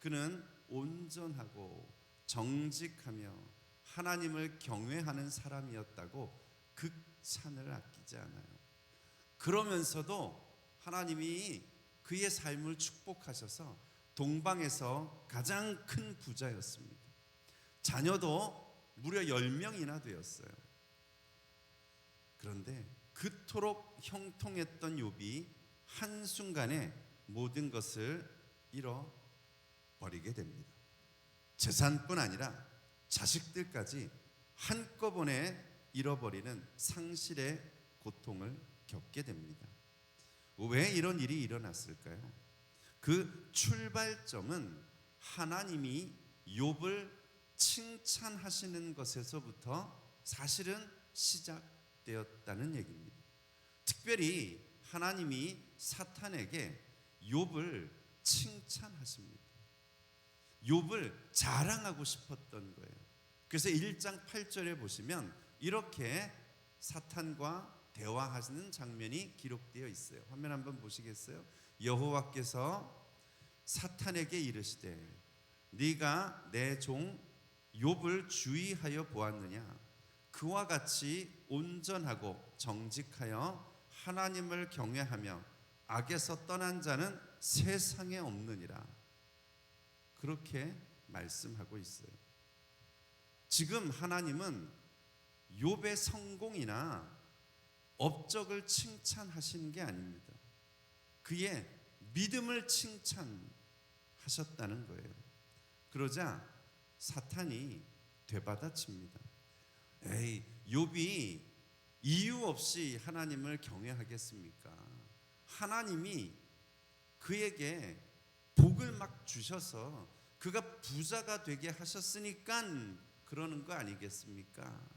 그는 온전하고 정직하며 하나님을 경외하는 사람이었다고 극찬을 아끼지 않아요. 그러면서도 하나님이 그의 삶을 축복하셔서 동방에서 가장 큰 부자였습니다. 자녀도 무려 10명이나 되었어요. 그런데 그토록 형통했던 욥이 한순간에 모든 것을 잃어버리게 됩니다. 재산뿐 아니라 자식들까지 한꺼번에 잃어버리는 상실의 고통을 겪게 됩니다. 왜 이런 일이 일어났을까요? 그 출발점은 하나님이 욥을 칭찬하시는 것에서부터 사실은 시작되었다는 얘기입니다. 특별히 하나님이 사탄에게 욥을 칭찬하십니다. 욥을 자랑하고 싶었던 거예요. 그래서 1장 8절에 보시면 이렇게 사탄과 대화하시는 장면이 기록되어 있어요. 화면 한번 보시겠어요? 여호와께서 사탄에게 이르시되 네가 내 종 욥을 주의하여 보았느냐? 그와 같이 온전하고 정직하여 하나님을 경외하며 악에서 떠난 자는 세상에 없느니라. 그렇게 말씀하고 있어요. 지금 하나님은 욥의 성공이나 업적을 칭찬하시는 게 아닙니다. 그의 믿음을 칭찬하셨다는 거예요. 그러자 사탄이 되받아칩니다. 에이, 욥이 이유 없이 하나님을 경외하겠습니까? 하나님이 그에게 복을 막 주셔서 그가 부자가 되게 하셨으니까 그러는 거 아니겠습니까?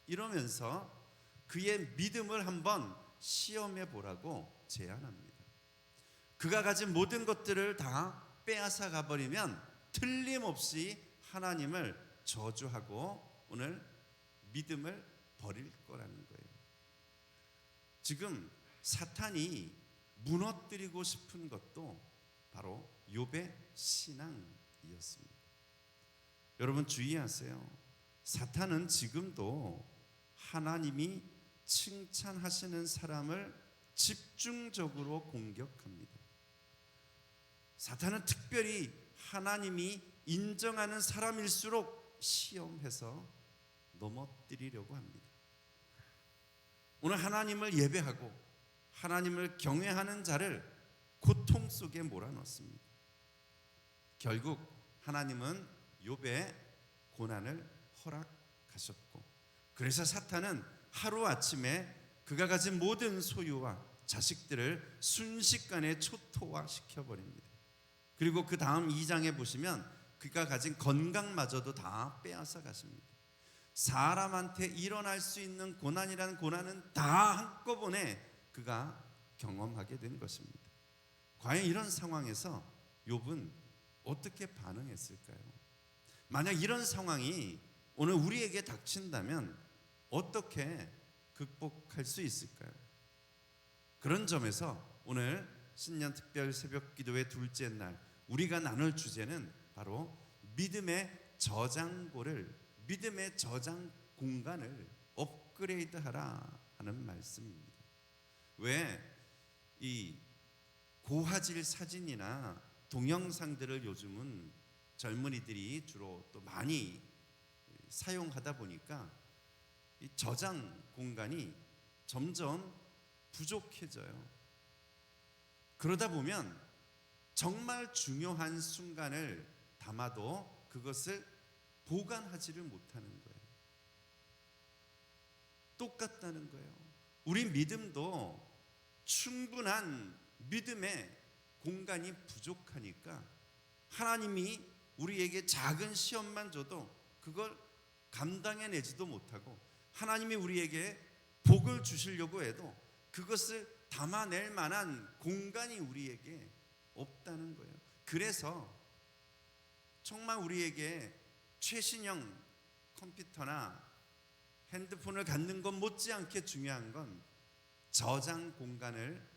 이러면서 그의 믿음을 한번 시험해 보라고 제안합니다. 그가 가진 모든 것들을 다 빼앗아 가버리면 틀림없이 하나님을 저주하고 오늘 믿음을 버릴 거라는 거예요. 지금 사탄이 무너뜨리고 싶은 것도 바로 욥의 신앙이었습니다. 여러분 주의하세요. 사탄은 지금도 하나님이 칭찬하시는 사람을 집중적으로 공격합니다. 사탄은 특별히 하나님이 인정하는 사람일수록 시험해서 넘어뜨리려고 합니다. 오늘 하나님을 예배하고 하나님을 경외하는 자를 고통 속에 몰아넣습니다. 결국 하나님은 욥의 고난을 허락하셨고, 그래서 사탄은 하루아침에 그가 가진 모든 소유와 자식들을 순식간에 초토화시켜버립니다. 그리고 그 다음 2장에 보시면 그가 가진 건강마저도 다 빼앗아 가십니다. 사람한테 일어날 수 있는 고난이라는 고난은 다 한꺼번에 그가 경험하게 된 것입니다. 과연 이런 상황에서 욥은 어떻게 반응했을까요? 만약 이런 상황이 오늘 우리에게 닥친다면 어떻게 극복할 수 있을까요? 그런 점에서 오늘 신년 특별 새벽 기도의 둘째 날 우리가 나눌 주제는 바로 믿음의 저장고를, 믿음의 저장 공간을 업그레이드하라 하는 말씀입니다. 왜 이 고화질 사진이나 동영상들을 요즘은 젊은이들이 주로 또 많이 사용하다 보니까 이 저장 공간이 점점 부족해져요. 그러다 보면 정말 중요한 순간을 담아도 그것을 보관하지를 못하는 거예요. 똑같다는 거예요. 우리 믿음도 충분한 믿음의 공간이 부족하니까 하나님이 우리에게 작은 시험만 줘도 그걸 감당해내지도 못하고, 하나님이 우리에게 복을 주시려고 해도 그것을 담아낼 만한 공간이 우리에게 없다는 거예요. 그래서 정말 우리에게 최신형 컴퓨터나 핸드폰을 갖는 것 못지않게 중요한 건 저장 공간을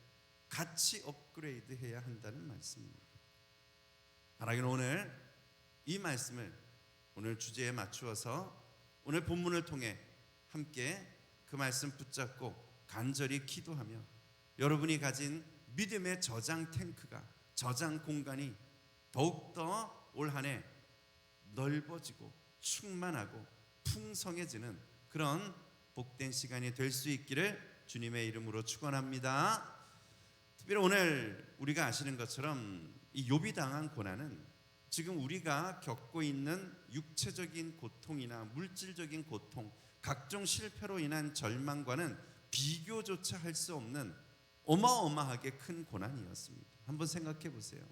같이 업그레이드 해야 한다는 말씀입니다. 하나님은 오늘 이 말씀을 오늘 주제에 맞추어서 오늘 본문을 통해 함께 그 말씀 붙잡고 간절히 기도하며 여러분이 가진 믿음의 저장 탱크가, 저장 공간이 더욱더 올 한 해 넓어지고 충만하고 풍성해지는 그런 복된 시간이 될 수 있기를 주님의 이름으로 축원합니다. 특별히 오늘 우리가 아시는 것처럼 이 욥이 당한 고난은 지금 우리가 겪고 있는 육체적인 고통이나 물질적인 고통, 각종 실패로 인한 절망과는 비교조차 할 수 없는 어마어마하게 큰 고난이었습니다. 한번 생각해 보세요.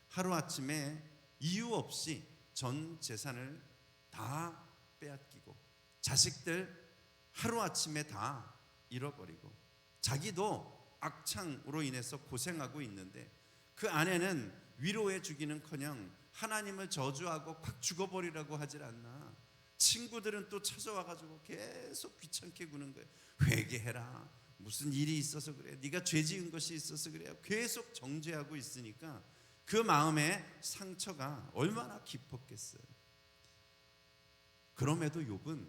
하루아침에 이유 없이 전 재산을 다 빼앗기고 자식들 하루아침에 다 잃어버리고 자기도 악창으로 인해서 고생하고 있는데 그 아내는 위로해 주기는커녕 하나님을 저주하고 콱 죽어버리라고 하질 않나. 친구들은 또 찾아와가지고 계속 귀찮게 구는 거예요. 회개해라. 무슨 일이 있어서 그래. 네가 죄 지은 것이 있어서 그래요. 계속 정죄하고 있으니까 그 마음의 상처가 얼마나 깊었겠어요. 그럼에도 욥은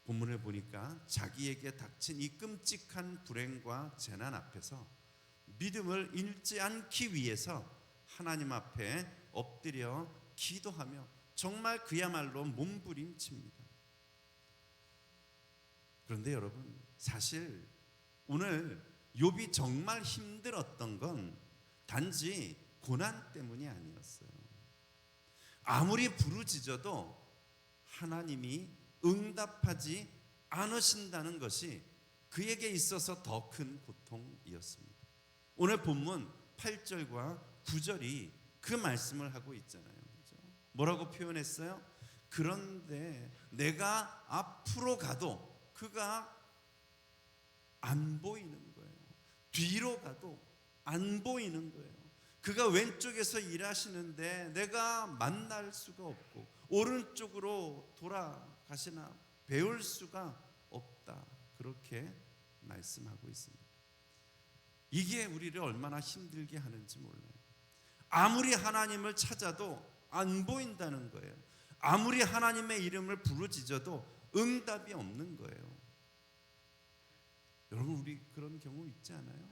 본문을 보니까 자기에게 닥친 이 끔찍한 불행과 재난 앞에서 믿음을 잃지 않기 위해서 하나님 앞에 엎드려 기도하며 정말 그야말로 몸부림칩니다. 그런데 여러분, 사실 오늘 욥이 정말 힘들었던 건 단지 고난 때문이 아니었어요. 아무리 부르짖어도 하나님이 응답하지 않으신다는 것이 그에게 있어서 더 큰 고통이었습니다. 오늘 본문 8절과 9절이 그 말씀을 하고 있잖아요. 그렇죠? 뭐라고 표현했어요? 그런데 내가 앞으로 가도 그가 안 보이는 거예요. 뒤로 가도 안 보이는 거예요. 그가 왼쪽에서 일하시는데 내가 만날 수가 없고 오른쪽으로 돌아가시나 배울 수가 없다. 그렇게 말씀하고 있습니다. 이게 우리를 얼마나 힘들게 하는지 몰라요. 아무리 하나님을 찾아도 안 보인다는 거예요. 아무리 하나님의 이름을 부르짖어도 응답이 없는 거예요. 여러분, 우리 그런 경우 있지 않아요?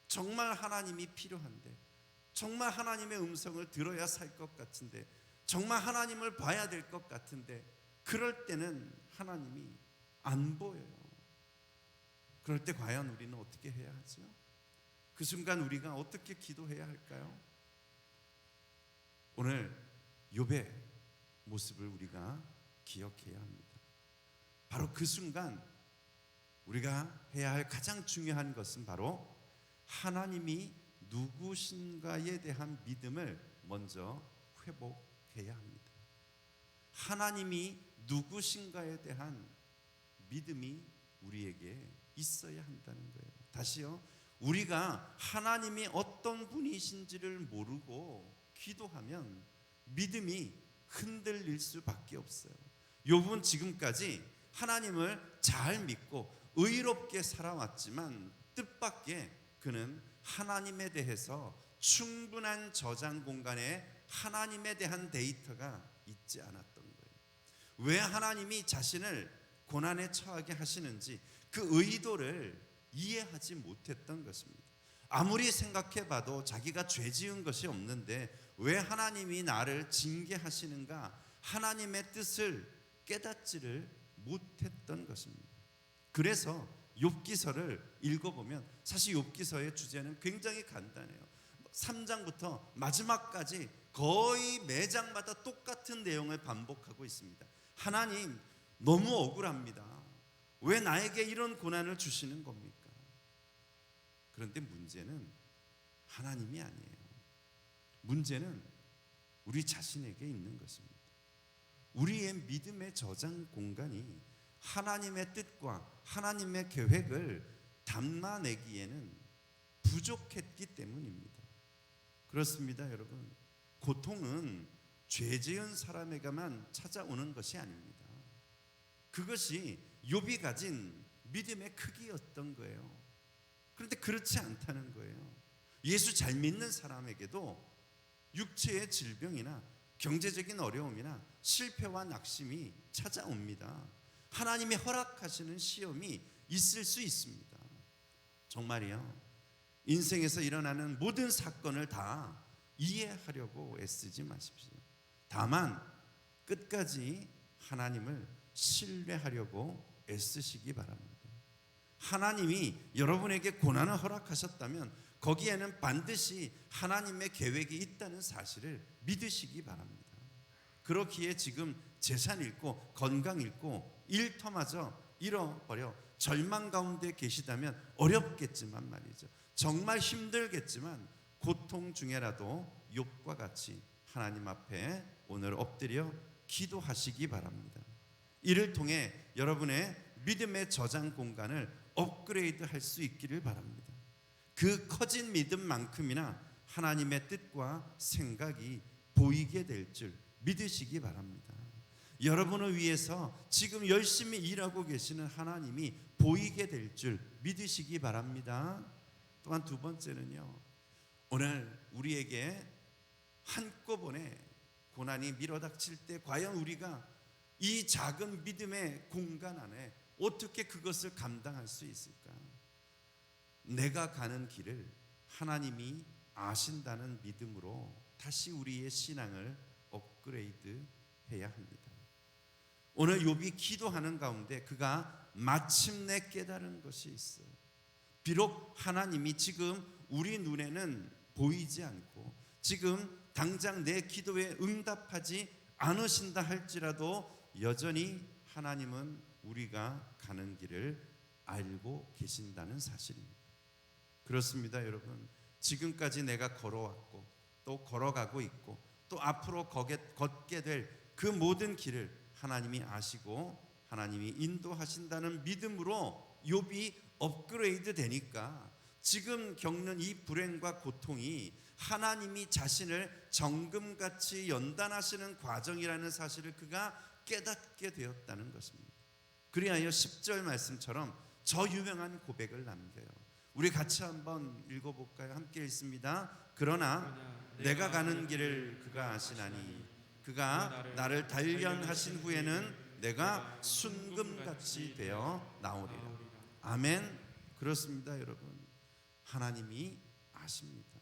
정말 하나님이 필요한데, 정말 하나님의 음성을 들어야 살 것 같은데, 정말 하나님을 봐야 될 것 같은데, 그럴 때는 하나님이 안 보여요. 그럴 때 과연 우리는 어떻게 해야 하죠? 그 순간 우리가 어떻게 기도해야 할까요? 오늘 욥의 모습을 우리가 기억해야 합니다. 바로 그 순간 우리가 해야 할 가장 중요한 것은 바로 하나님이 누구신가에 대한 믿음을 먼저 회복해야 합니다. 하나님이 누구신가에 대한 믿음이 우리에게 있어야 한다는 거예요. 다시요. 우리가 하나님이 어떤 분이신지를 모르고 기도하면 믿음이 흔들릴 수밖에 없어요. 욥은 지금까지 하나님을 잘 믿고 의롭게 살아왔지만 뜻밖의 그는 하나님에 대해서 충분한 저장 공간에 하나님에 대한 데이터가 있지 않았던 거예요. 왜 하나님이 자신을 고난에 처하게 하시는지 그 의도를 이해하지 못했던 것입니다. 아무리 생각해봐도 자기가 죄 지은 것이 없는데 왜 하나님이 나를 징계하시는가, 하나님의 뜻을 깨닫지를 못했던 것입니다. 그래서 욥기서를 읽어보면 사실 욥기서의 주제는 굉장히 간단해요. 3장부터 마지막까지 거의 매장마다 똑같은 내용을 반복하고 있습니다. 하나님, 너무 억울합니다. 왜 나에게 이런 고난을 주시는 겁니까? 그런데 문제는 하나님이 아니에요. 문제는 우리 자신에게 있는 것입니다. 우리의 믿음의 저장 공간이 하나님의 뜻과 하나님의 계획을 담아내기에는 부족했기 때문입니다. 그렇습니다, 여러분. 고통은 죄 지은 사람에게만 찾아오는 것이 아닙니다. 그것이 욥이 가진 믿음의 크기였던 거예요. 그런데 그렇지 않다는 거예요. 예수 잘 믿는 사람에게도 육체의 질병이나 경제적인 어려움이나 실패와 낙심이 찾아옵니다. 하나님이 허락하시는 시험이 있을 수 있습니다. 정말이요. 인생에서 일어나는 모든 사건을 다 이해하려고 애쓰지 마십시오. 다만 끝까지 하나님을 신뢰하려고 애쓰시기 바랍니다. 하나님이 여러분에게 고난을 허락하셨다면 거기에는 반드시 하나님의 계획이 있다는 사실을 믿으시기 바랍니다. 그렇기에 지금 재산 잃고 건강 잃고 일터마저 잃어버려 절망 가운데 계시다면 어렵겠지만 말이죠. 정말 힘들겠지만 고통 중에라도 욥과 같이 하나님 앞에 오늘 엎드려 기도하시기 바랍니다. 이를 통해 여러분의 믿음의 저장 공간을 업그레이드 할 수 있기를 바랍니다. 그 커진 믿음만큼이나 하나님의 뜻과 생각이 보이게 될 줄 믿으시기 바랍니다. 여러분을 위해서 지금 열심히 일하고 계시는 하나님이 보이게 될 줄 믿으시기 바랍니다. 또한 두 번째는요, 오늘 우리에게 한꺼번에 고난이 밀어닥칠 때 과연 우리가 이 작은 믿음의 공간 안에 어떻게 그것을 감당할 수 있을까? 내가 가는 길을 하나님이 아신다는 믿음으로 다시 우리의 신앙을 업그레이드 해야 합니다. 오늘 욥이 기도하는 가운데 그가 마침내 깨달은 것이 있어요. 비록 하나님이 지금 우리 눈에는 보이지 않고 지금 당장 내 기도에 응답하지 않으신다 할지라도 여전히 하나님은 우리가 가는 길을 알고 계신다는 사실입니다. 그렇습니다, 여러분. 지금까지 내가 걸어왔고 또 걸어가고 있고 또 앞으로 걷게 될 그 모든 길을 하나님이 아시고 하나님이 인도하신다는 믿음으로 욥이 업그레이드 되니까 지금 겪는 이 불행과 고통이 하나님이 자신을 정금같이 연단하시는 과정이라는 사실을 그가 깨닫게 되었다는 것입니다. 그리하여 10절 말씀처럼 저 유명한 고백을 남겨요. 우리 같이 한번 읽어볼까요? 함께 읽습니다. 그러나 내가 가는 길을 그가 아시나니 그가 나를 단련하신 후에는 내가 순금같이 되어 나오리라. 아멘. 그렇습니다, 여러분. 하나님이 아십니다.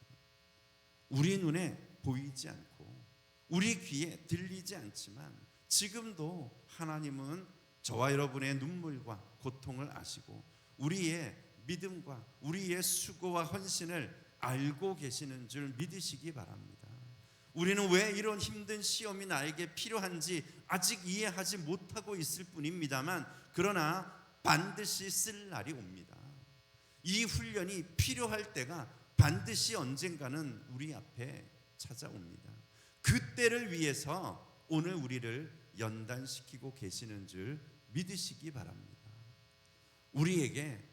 우리 눈에 보이지 않고 우리 귀에 들리지 않지만 지금도 하나님은 저와 여러분의 눈물과 고통을 아시고 우리의 믿음과 우리의 수고와 헌신을 알고 계시는 줄 믿으시기 바랍니다. 우리는 왜 이런 힘든 시험이 나에게 필요한지 아직 이해하지 못하고 있을 뿐입니다만 그러나 반드시 쓸 날이 옵니다. 이 훈련이 필요할 때가 반드시 언젠가는 우리 앞에 찾아옵니다. 그때를 위해서 오늘 우리를 연단시키고 계시는 줄 믿으시기 바랍니다. 우리에게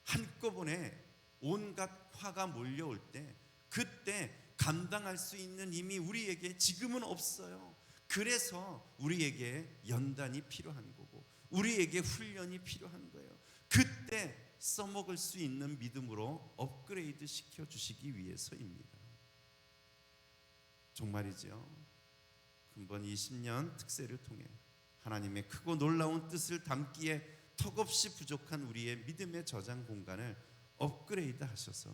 한꺼번에 온갖 화가 몰려올 때 그때 감당할 수 있는 힘이 우리에게 지금은 없어요. 그래서 우리에게 연단이 필요한 거고 우리에게 훈련이 필요한 거예요. 그때 써먹을 수 있는 믿음으로 업그레이드 시켜주시기 위해서입니다. 정말이죠. 금번 20년 특세를 통해 하나님의 크고 놀라운 뜻을 담기에 턱없이 부족한 우리의 믿음의 저장 공간을 업그레이드 하셔서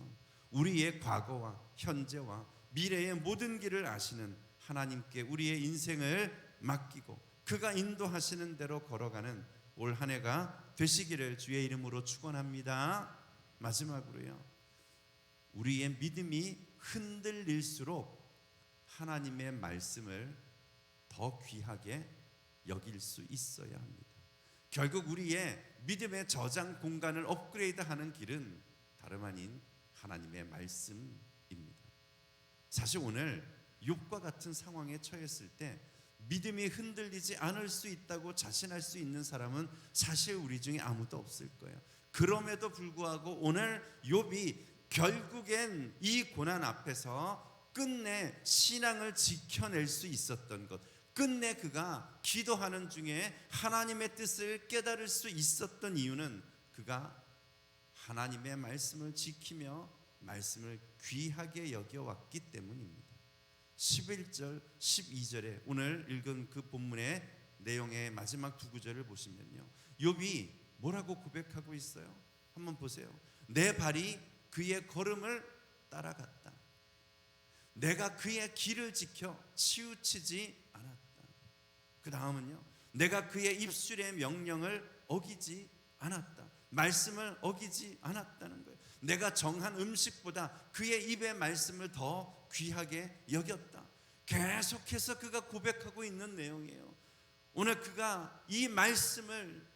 우리의 과거와 현재와 미래의 모든 길을 아시는 하나님께 우리의 인생을 맡기고 그가 인도하시는 대로 걸어가는 올 한 해가 되시기를 주의 이름으로 축원합니다. 마지막으로요, 우리의 믿음이 흔들릴수록 하나님의 말씀을 더 귀하게 여길 수 있어야 합니다. 결국 우리의 믿음의 저장 공간을 업그레이드하는 길은 다름 아닌 하나님의 말씀입니다. 사실 오늘 욥과 같은 상황에 처했을 때 믿음이 흔들리지 않을 수 있다고 자신할 수 있는 사람은 사실 우리 중에 아무도 없을 거예요. 그럼에도 불구하고 오늘 욥이 결국엔 이 고난 앞에서 끝내 신앙을 지켜낼 수 있었던 것, 끝내 그가 기도하는 중에 하나님의 뜻을 깨달을 수 있었던 이유는 그가 하나님의 말씀을 지키며 말씀을 귀하게 여겨왔기 때문입니다. 11절, 12절에 오늘 읽은 그 본문의 내용의 마지막 두 구절을 보시면요, 욥이 뭐라고 고백하고 있어요? 한번 보세요. 내 발이 그의 걸음을 따라갔다. 내가 그의 길을 지켜 치우치지 않았다. 그 다음은요, 내가 그의 입술의 명령을 어기지 않았다. 말씀을 어기지 않았다는 거예요. 내가 정한 음식보다 그의 입의 말씀을 더 귀하게 여겼다. 계속해서 그가 고백하고 있는 내용이에요. 오늘 그가 이 말씀을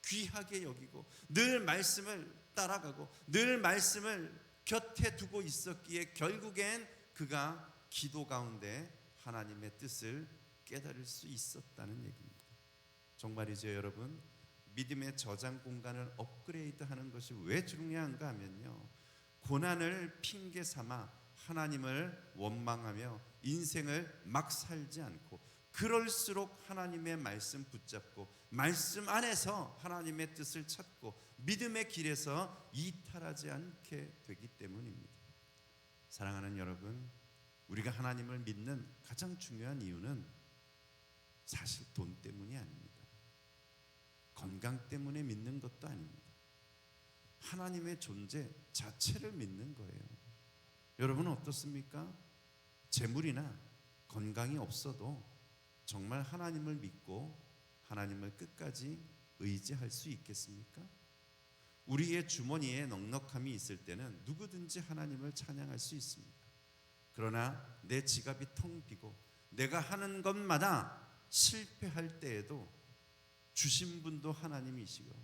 귀하게 여기고 늘 말씀을 따라가고 늘 말씀을 곁에 두고 있었기에 결국엔 그가 기도 가운데 하나님의 뜻을 깨달을 수 있었다는 얘기입니다. 정말이죠, 여러분. 믿음의 저장 공간을 업그레이드하는 것이 왜 중요한가 하면요, 고난을 핑계 삼아 하나님을 원망하며 인생을 막 살지 않고, 그럴수록 하나님의 말씀 붙잡고 말씀 안에서 하나님의 뜻을 찾고 믿음의 길에서 이탈하지 않게 되기 때문입니다. 사랑하는 여러분, 우리가 하나님을 믿는 가장 중요한 이유는 사실 돈 때문이 아닙니다. 건강 때문에 믿는 것도 아닙니다. 하나님의 존재 자체를 믿는 거예요. 여러분은 어떻습니까? 재물이나 건강이 없어도 정말 하나님을 믿고 하나님을 끝까지 의지할 수 있겠습니까? 우리의 주머니에 넉넉함이 있을 때는 누구든지 하나님을 찬양할 수 있습니다. 그러나 내 지갑이 텅 비고 내가 하는 것마다 실패할 때에도 주신 분도 하나님이시고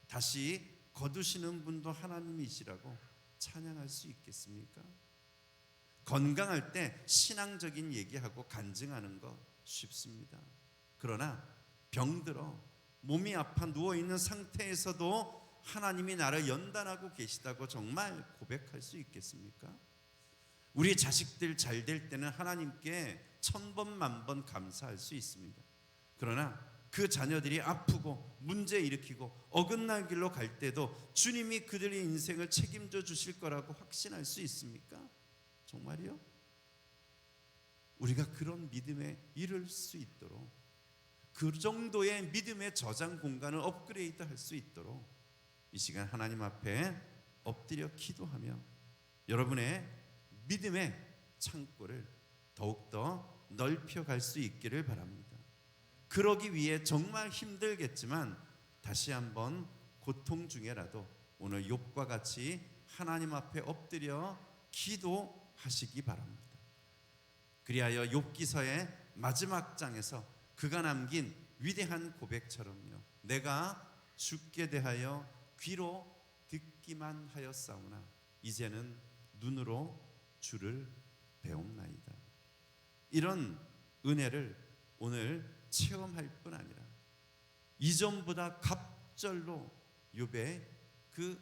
다시 거두시는 분도 하나님이시라고 찬양할 수 있겠습니까? 건강할 때 신앙적인 얘기하고 간증하는 거 쉽습니다. 그러나 병들어 몸이 아파 누워있는 상태에서도 하나님이 나를 연단하고 계시다고 정말 고백할 수 있겠습니까? 우리 자식들 잘 될 때는 하나님께 1000번 만번 감사할 수 있습니다. 그러나 그 자녀들이 아프고 문제 일으키고 어긋날 길로 갈 때도 주님이 그들의 인생을 책임져 주실 거라고 확신할 수 있습니까? 정말이요? 우리가 그런 믿음에 이를 수 있도록, 그 정도의 믿음의 저장 공간을 업그레이드 할 수 있도록 이 시간 하나님 앞에 엎드려 기도하며 여러분의 믿음의 창고를 더욱더 넓혀갈 수 있기를 바랍니다. 그러기 위해 정말 힘들겠지만 다시 한번 고통 중에라도 오늘 욥과 같이 하나님 앞에 엎드려 기도하시기 바랍니다. 그리하여 욥기서의 마지막 장에서 그가 남긴 위대한 고백처럼요, 내가 주께 대하여 귀로 듣기만 하였사오나 이제는 눈으로 주를 배움나이다. 이런 은혜를 오늘 체험할 뿐 아니라 이전보다 갑절로 욥의 그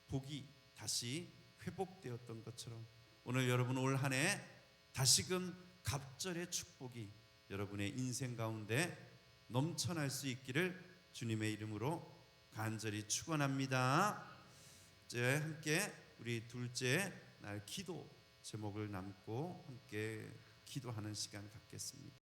복이 다시 회복되었던 것처럼 오늘 여러분 올 한 해 다시금 갑절의 축복이 여러분의 인생 가운데 넘쳐날 수 있기를 주님의 이름으로 간절히 축원합니다. 이제 함께 우리 둘째 날 기도 제목을 남고 함께 기도하는 시간 갖겠습니다.